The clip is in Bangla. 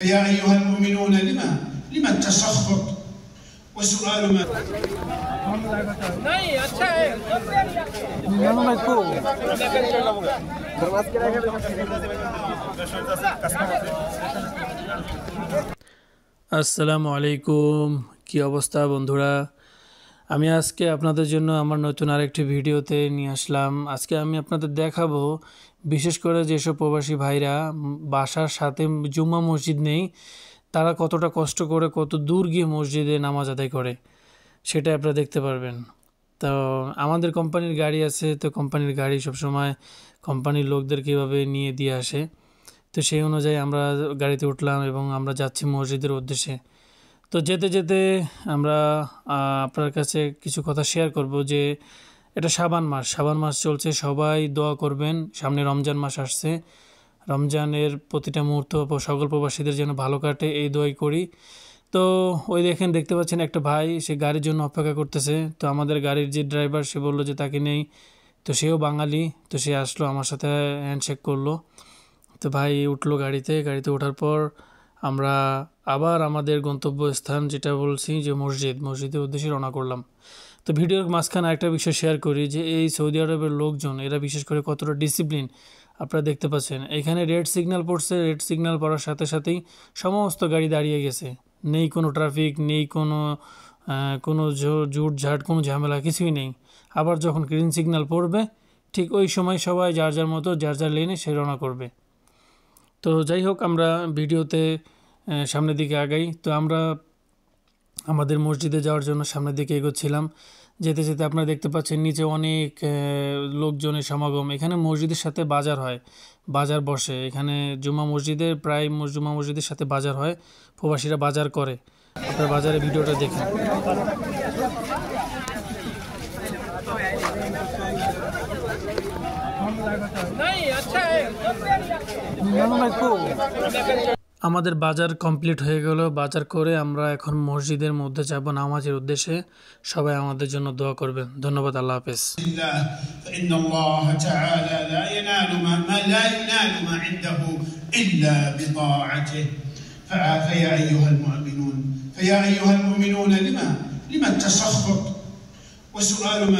يا أيها المؤمنون لما التسخط وسؤال ما नहीं अच्छा है আসসালামু আলাইকুম কি অবস্থা বন্ধুরা আমি আজকে আপনাদের জন্য আমার নতুন আরেকটি ভিডিওতে নিয়ে আসলাম। আজকে আমি আপনাদের দেখাবো বিশেষ করে যেসব প্রবাসী ভাইরা বাসার সাথে জুম্মা মসজিদ নেই তারা কতটা কষ্ট করে কত দূর গিয়ে মসজিদে নামাজ আদায় করে সেটা আপনারা দেখতে পারবেন। তো আমাদের কোম্পানির গাড়ি আছে, তো কোম্পানির গাড়ি সবসময় কোম্পানির লোকদের কীভাবে নিয়ে দিয়ে আসে, তো সেই অনুযায়ী আমরা গাড়িতে উঠলাম এবং আমরা যাচ্ছি মসজিদের উদ্দেশ্যে। তো যেতে যেতে আমরা আপনার কাছে কিছু কথা শেয়ার করব যে এটা শাবান মাস চলছে, সবাই দোয়া করবেন। সামনে রমজান মাস আসছে, রমজানের প্রতিটা মুহূর্ত সকল প্রবাসীদের যেন ভালো কাটে এই দোয়াই করি। তো ওই দেখতে পাচ্ছেন একটা ভাই, সে গাড়ির জন্য অপেক্ষা করতেছে। তো আমাদের গাড়ির যে ড্রাইভার সে বললো যে তাকে নেই, তো সেও বাঙালি, তো সে আসলো আমার সাথে হ্যান্ডশেক করলো। তো ভাই উঠলো গাড়িতে ওঠার পর আমরা আবার আমাদের গন্তব্যস্থান যেটা বলছি যে মসজিদের উদ্দেশ্যে রওনা করলাম। তো ভিডিওর মাঝখানে একটা বিষয় শেয়ার করি যে এই সৌদি আরবের লোকজন এরা বিশেষ করে কতটা ডিসিপ্লিন আপনারা দেখতে পাচ্ছেন। এখানে রেড সিগন্যাল পড়ছে, রেড সিগন্যাল পড়ার সাথে সাথেই সমস্ত গাড়ি দাঁড়িয়ে গেছে, নেই কোনো ট্রাফিক, নেই কোনো ঝুটঝাট, কোনো ঝামেলা কিছুই নেই। আবার যখন গ্রিন সিগন্যাল পড়বে ঠিক ওই সময় সবাই যার যার মতো যার লেনে সে রওনা করবে। তো যাই হোক, আমরা ভিডিওতে সামনের দিকে আগাই। তো আমরা আমাদের মসজিদে যাওয়ার জন্য সামনের দিকে এগোচ্ছিলাম। যেতে যেতে আপনারা দেখতে পাচ্ছেন নিচে অনেক লোকজনের সমাগম। এখানে মসজিদের সাথে বাজার বসে। এখানে জুম্মা মসজিদের সাথে বাজার হয়, প্রবাসীরা বাজার করে। আপনার বাজারে ভিডিওটা দেখেন। আমাদের বাজার কমপ্লিট হয়ে গেল। বাজার করে আমরা এখন মসজিদের মধ্যে যাব নামাজের উদ্দেশ্যে। সবাই আমাদের জন্য দোয়া করবেন। ধন্যবাদ। আল্লাহ হাফেজ। فيا أيها المؤمنون لما التسخط وسؤال ما